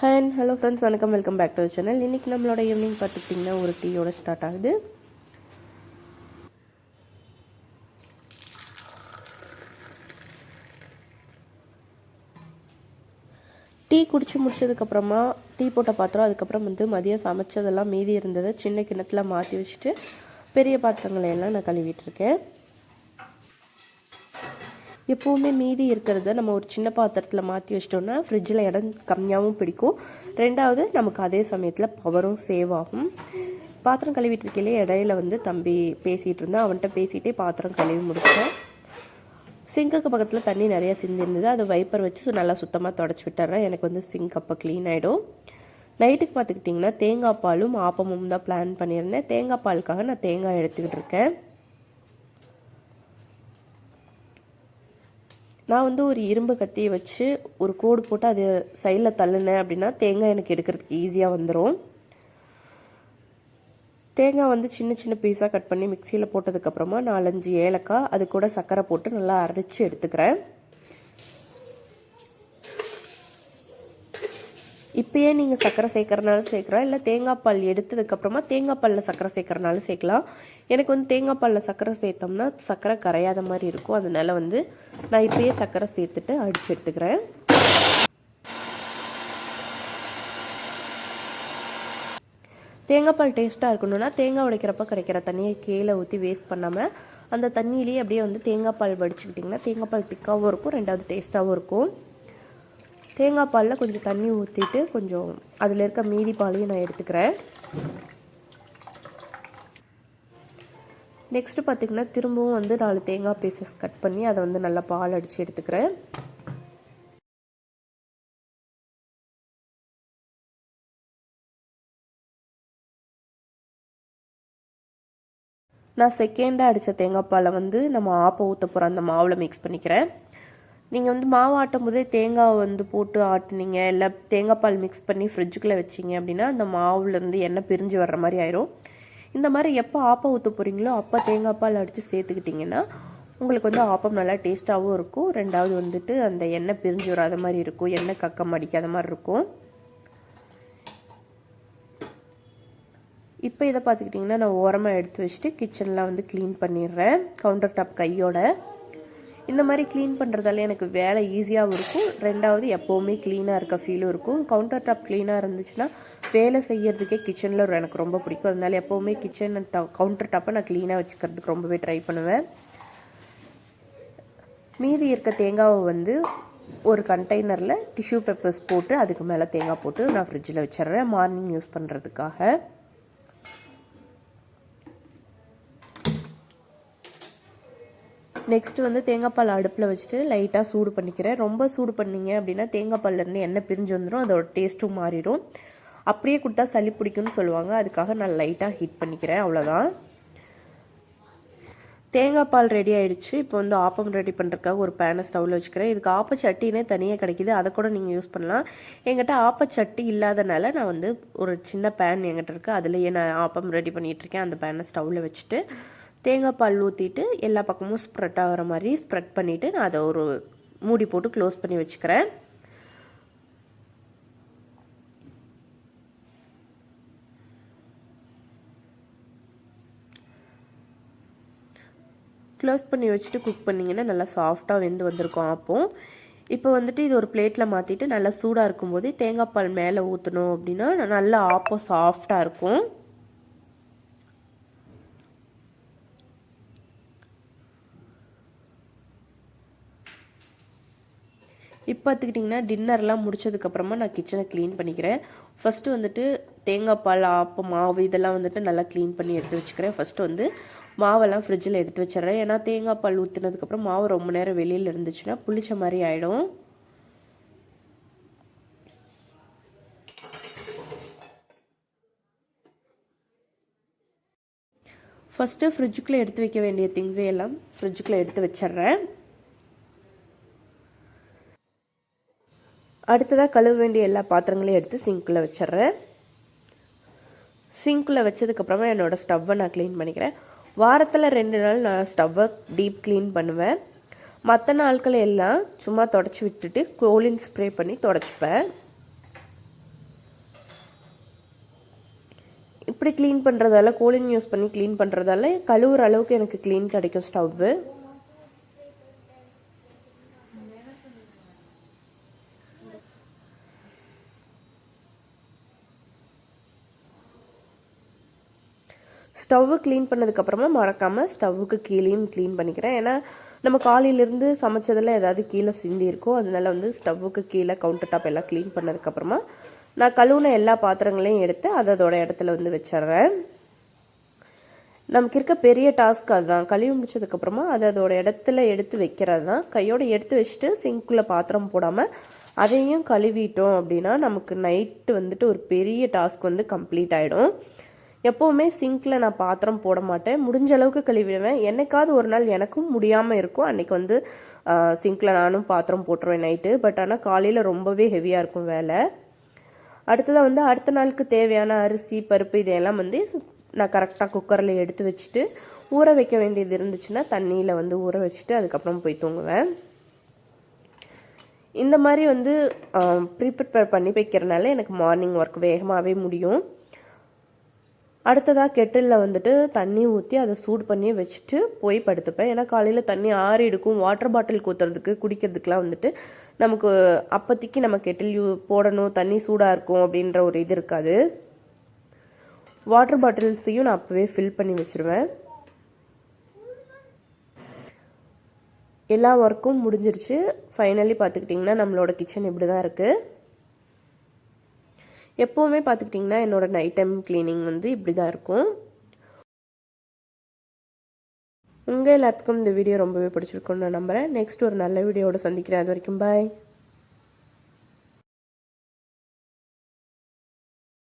Hello friends, வணக்கம். Welcome back to channel. இன்றைக்கி நம்மளோட ஈவினிங் பார்த்துக்கிட்டிங்கன்னா ஒரு டீயோட ஸ்டார்ட் ஆகுது. டீ குடித்து முடிச்சதுக்கப்புறமா டீ போட்ட பாத்திரம், அதுக்கப்புறம் மதியம் சமைச்சதெல்லாம் மீதி இருந்ததை சின்ன கிணத்துல மாற்றி வச்சுட்டு பெரிய பாத்திரங்களை எல்லாம் நான் கழுவிட்டுருக்கேன். எப்போவுமே மீதி இருக்கிறத நம்ம ஒரு சின்ன பாத்திரத்தில் மாற்றி வச்சிட்டோம்னா ஃப்ரிட்ஜில் இடம் கம்மியாகவும் பிடிக்கும். ரெண்டாவது, நமக்கு அதே சமயத்தில் பவரும் சேவ் ஆகும். பாத்திரம் கழுவிட்டு இருக்கையிலே இடையில தம்பி பேசிகிட்டு இருந்தான். அவன்கிட்ட பேசிகிட்டே பாத்திரம் கழுவி முடிச்சேன். சிங்குக்கு பக்கத்தில் தண்ணி நிறையா சிந்திருந்தது. அதை வைப்பர் வச்சு நல்லா சுத்தமாக தொடச்சி விட்டுறேன். எனக்கு சிங்க் அப்போ க்ளீன் ஆகிடும். நைட்டுக்கு பார்த்துக்கிட்டிங்கன்னா தேங்காய் பாலும் ஆப்பமும் தான் பிளான் பண்ணியிருந்தேன். தேங்காய் பாலுக்காக நான் தேங்காய் எடுத்துக்கிட்டு இருக்கேன். நான் ஒரு இரும்பு கத்தியை வச்சு ஒரு கோடு போட்டு அது சைடில் தள்ளுனேன் அப்படின்னா தேங்காய் எனக்கு எடுக்கிறதுக்கு ஈஸியாக வந்துடும். தேங்காய் சின்ன சின்ன பீஸாக கட் பண்ணி மிக்சியில் போட்டதுக்கப்புறமா 4-5 ஏலக்காய், அது கூட சர்க்கரை போட்டு நல்லா அரைச்சி எடுத்துக்கிறேன். இப்போயே நீங்கள் சர்க்கரை சேர்க்குறனாலும் சேர்க்கலாம், இல்லை தேங்காய் பால் எடுத்ததுக்கப்புறமா தேங்காய் பாலில் சர்க்கரை சேர்க்குறனாலும் சேர்க்கலாம். எனக்கு தேங்காய் பாலில் சர்க்கரை சேர்த்தோம்னா சர்க்கரை கரையாத மாதிரி இருக்கும். அதனால நான் இப்போயே சர்க்கரை சேர்த்துட்டு அடித்து எடுத்துக்கிறேன். தேங்காய் பால் டேஸ்ட்டாக இருக்கணும்னா தேங்காய் உடைக்கிறப்ப கிடைக்கிற தண்ணியை கீழே ஊற்றி வேஸ்ட் பண்ணாமல் அந்த தண்ணியிலேயே அப்படியே தேங்காய் பால் வடிச்சுக்கிட்டிங்கன்னா தேங்காய் பால் திக்காகவும் இருக்கும், ரெண்டாவது டேஸ்ட்டாகவும் இருக்கும். தேங்காய் பாலில் கொஞ்சம் தண்ணி ஊற்றிட்டு கொஞ்சம் அதில் இருக்க மீதி பாலையும் நான் எடுத்துக்கிறேன். நெக்ஸ்ட்டு பார்த்திங்கன்னா திரும்பவும் 4 தேங்காய் பீசஸ் கட் பண்ணி அதை நல்லா பால் அடித்து எடுத்துக்கிறேன். நான் செகண்டாக அடித்த தேங்காய் பாலை நம்ம ஆப்பம் ஊற்ற போகிற அந்த மாவில் மிக்ஸ் பண்ணிக்கிறேன். நீங்கள் மாவு ஆட்டும் போதே தேங்காய் போட்டு ஆட்டினீங்க, இல்லை தேங்காய் பால் மிக்ஸ் பண்ணி ஃப்ரிட்ஜுக்குள்ளே வச்சிங்க அப்படின்னா அந்த மாவுலேருந்து எண்ணெய் பிரிஞ்சு வர்ற மாதிரி ஆயிரும். இந்த மாதிரி எப்போ ஆப்பம் ஊற்ற போகிறீங்களோ அப்போ தேங்காய் பால் அடித்து சேர்த்துக்கிட்டிங்கன்னா உங்களுக்கு ஆப்பம் நல்லா டேஸ்ட்டாகவும் இருக்கும். ரெண்டாவது அந்த எண்ணெய் பிரிஞ்சு வராத மாதிரி இருக்கும், எண்ணெய் கக்கம் அடிக்காத மாதிரி இருக்கும். இப்போ இதை பார்த்துக்கிட்டிங்கன்னா நான் ஓரமாக எடுத்து வச்சுட்டு கிச்சனில் க்ளீன் பண்ணிடுறேன் கவுண்டர் டாப் கையோட. இந்த மாதிரி க்ளீன் பண்ணுறதால எனக்கு வேலை ஈஸியாகவும் இருக்கும், ரெண்டாவது எப்போவுமே க்ளீனாக இருக்க ஃபீலும் இருக்கும். கவுண்டர் டாப் க்ளீனாக இருந்துச்சுன்னா வேலை செய்யறதுக்கே கிச்சனில் எனக்கு ரொம்ப பிடிக்கும். அதனால எப்போவுமே கிச்சன் கவுண்டர் டாப்பை நான் க்ளீனாக வச்சுக்கிறதுக்கு ரொம்பவே ட்ரை பண்ணுவேன். மீதி இருக்க தேங்காவை ஒரு கண்டெய்னரில் டிஷ்யூ பேப்பர்ஸ் போட்டு அதுக்கு மேலே தேங்காய் போட்டு நான் ஃப்ரிட்ஜில் வச்சிடுறேன் மார்னிங் யூஸ் பண்ணுறதுக்காக. நெக்ஸ்ட்டு தேங்காய் பால் அடுப்பில் வச்சுட்டு லைட்டாக சூடு பண்ணிக்கிறேன். ரொம்ப சூடு பண்ணிங்க அப்படின்னா தேங்காய் பால்லேருந்து எண்ணெய் பிரிஞ்சு வந்துடும், அதோட டேஸ்ட்டும் மாறிடும். அப்படியே கொடுத்தா சளி பிடிக்கும்னு சொல்லுவாங்க, அதுக்காக நான் லைட்டாக ஹீட் பண்ணிக்கிறேன், அவ்வளோதான். தேங்காய் பால் ரெடி ஆகிடுச்சு. இப்போ ஆப்பம் ரெடி பண்ணுறதுக்காக ஒரு பேனை ஸ்டவ்வில் வச்சுக்கிறேன். இதுக்கு ஆப்பச்சட்டினே தனியாக கிடைக்கிது, அதை கூட நீங்கள் யூஸ் பண்ணலாம். என்கிட்ட ஆப்பச்சட்டி இல்லாதனால நான் ஒரு சின்ன பேன் என்கிட்ட இருக்குது, அதுலேயே நான் ஆப்பம் ரெடி பண்ணிகிட்ருக்கேன். அந்த பேனை ஸ்டவ்வில் வச்சுட்டு தேங்காய் பால் ஊற்றிட்டு எல்லா பக்கமும் ஸ்ப்ரெட் ஆகிற மாதிரி ஸ்ப்ரெட் பண்ணிவிட்டு நான் அதை ஒரு மூடி போட்டு க்ளோஸ் பண்ணி வச்சுக்கிறேன். க்ளோஸ் பண்ணி வச்சுட்டு குக் பண்ணிங்கன்னா நல்லா சாஃப்டாக வெந்து வந்திருக்கும் ஆப்பம். இப்போ இது ஒரு பிளேட்டில் மாற்றிட்டு நல்லா சூடாக இருக்கும்போது தேங்காய் பால் மேலே ஊற்றணும் அப்படின்னா நல்லா ஆப்பம் சாஃப்டாக இருக்கும். இப்போ பார்த்துக்கிட்டிங்கன்னா டின்னர்லாம் முடிச்சதுக்கப்புறமா நான் கிச்சனை க்ளீன் பண்ணிக்கிறேன். ஃபஸ்ட்டு தேங்காய் பால் ஆப்பம் மாவு இதெல்லாம் நல்லா க்ளீன் பண்ணி எடுத்து வச்சுக்கிறேன். ஃபஸ்ட்டு மாவெல்லாம் ஃப்ரிட்ஜில் எடுத்து வச்சிட்றேன். ஏன்னா தேங்காய் பால் ஊற்றினதுக்கப்புறம் மாவு ரொம்ப நேரம் வெளியில் இருந்துச்சுன்னா புளிச்ச மாதிரி ஆகிடும். ஃபஸ்ட்டு ஃப்ரிட்ஜுக்குள்ளே எடுத்து வைக்க வேண்டிய திங்ஸே எல்லாம் ஃப்ரிட்ஜுக்குள்ளே எடுத்து வச்சிட்றேன். அடுத்ததாக கழுவ வேண்டிய எல்லா பாத்திரங்களையும் எடுத்து சிங்க்கில் வச்சிட்றேன். சிங்க்கில் வச்சதுக்கப்புறமா என்னோடய ஸ்டவ்வை நான் க்ளீன் பண்ணிக்கிறேன். வாரத்தில் 2 நாள் நான் ஸ்டவ்வை டீப் க்ளீன் பண்ணுவேன். மற்ற நாட்கள் எல்லாம் சும்மா தொடச்சி விட்டுட்டு கோலின் ஸ்ப்ரே பண்ணி தொடச்சிப்பேன். இப்படி க்ளீன் பண்ணுறதால கோலின் யூஸ் பண்ணி க்ளீன் பண்ணுறதால கழுவுற அளவுக்கு எனக்கு க்ளீன் கிடைக்கும் ஸ்டவ்வு. ஸ்டவ்வு க்ளீன் பண்ணதுக்கப்புறமா மறக்காமல் ஸ்டவ்வுக்கு கீழேயும் க்ளீன் பண்ணிக்கிறேன். ஏன்னா நம்ம காலையிலேருந்து சமைச்சதில் ஏதாவது கீழே சிந்தி இருக்கோ, அதனால வந்து ஸ்டவ்வுக்கு கீழே கவுண்டர் டாப் எல்லாம் க்ளீன் பண்ணதுக்கப்புறமா நான் கழுவுன எல்லா பாத்திரங்களையும் எடுத்து அதோட இடத்துல வந்து வச்சிட்றேன். நமக்கு இருக்க பெரிய டாஸ்க் அதுதான். கழுவி முடிச்சதுக்கப்புறமா அதோட இடத்துல எடுத்து வைக்கிறது தான். கையோடு எடுத்து வச்சுட்டு சிங்க்குள்ளே பாத்திரம் போடாமல் அதையும் கழுவிட்டோம் அப்படின்னா நமக்கு நைட்டு வந்துட்டு ஒரு பெரிய டாஸ்க் வந்து கம்ப்ளீட் ஆகிடும். எப்போவுமே சிங்கில் நான் பாத்திரம் போட மாட்டேன், முடிஞ்ச அளவுக்கு கழுவிடுவேன். என்னைக்காவது ஒரு நாள் எனக்கும் முடியாமல் இருக்கும், அன்றைக்கி வந்து சிங்கில் நானும் பாத்திரம் போட்டுருவேன் நைட்டு. பட் ஆனால் காலையில் ரொம்பவே ஹெவியாக இருக்கும் வேலை. அடுத்ததாக வந்து அடுத்த நாளுக்கு தேவையான அரிசி பருப்பு இதையெல்லாம் வந்து நான் கரெக்டாக குக்கரில் எடுத்து வச்சுட்டு ஊற வைக்க வேண்டியது இருந்துச்சுன்னா தண்ணியில் வந்து ஊற வச்சுட்டு அதுக்கப்புறம் போய் தூங்குவேன். இந்த மாதிரி வந்து ப்ரிப்பேர் பண்ணி வைக்கிறனால எனக்கு மார்னிங் ஒர்க் வேகமாகவே முடியும். அடுத்ததாக கெட்டிலில் வந்துட்டு தண்ணி ஊற்றி அதை சூடு பண்ணி வச்சுட்டு போய் படுத்துப்பேன். ஏன்னா காலையில் தண்ணி ஆறிடுக்கும். வாட்டர் பாட்டில் ஊற்றுறதுக்கு குடிக்கிறதுக்கெலாம் வந்துட்டு நமக்கு அப்போதைக்கு நம்ம கெட்டில் போடணும், தண்ணி சூடாக இருக்கும் அப்படின்ற ஒரு இது இருக்காது. வாட்டர் பாட்டில்ஸையும் நான் அப்போவே ஃபில் பண்ணி வச்சுருவேன். எல்லா ஒர்க்கும் முடிஞ்சிருச்சு. ஃபைனலி பார்த்துக்கிட்டிங்கன்னா நம்மளோட கிச்சன் இப்படி தான் இருக்குது. எப்போவுமே பார்த்துக்கிட்டிங்கன்னா என்னோடய நைட் டைம் க்ளீனிங் வந்து இப்படி தான் இருக்கும். உங்கள் எல்லாத்துக்கும் இந்த வீடியோ ரொம்பவே பிடிச்சிருக்குன்னு நான் நம்புகிறேன். நெக்ஸ்ட் ஒரு நல்ல வீடியோவோட சந்திக்கிறேன். அது வரைக்கும் பாய்.